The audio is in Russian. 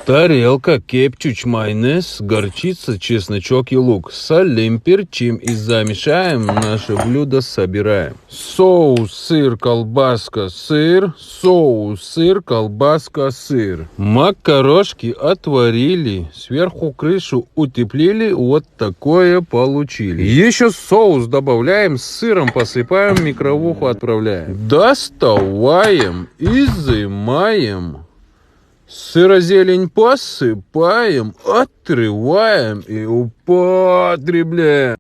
Тарелка, кетчуп, майонез, горчица, чесночок и лук. Солим, перчим и замешаем. Наше блюдо собираем. Соус, сыр, колбаска, сыр. Соус, сыр, колбаска, сыр. Макарошки отварили. Сверху крышу утеплили. Вот такое получили. Еще соус добавляем. С сыром посыпаем. В микровуху отправляем. Доставаем. Изымаем. Сырозелень посыпаем, отрываем и употребляем.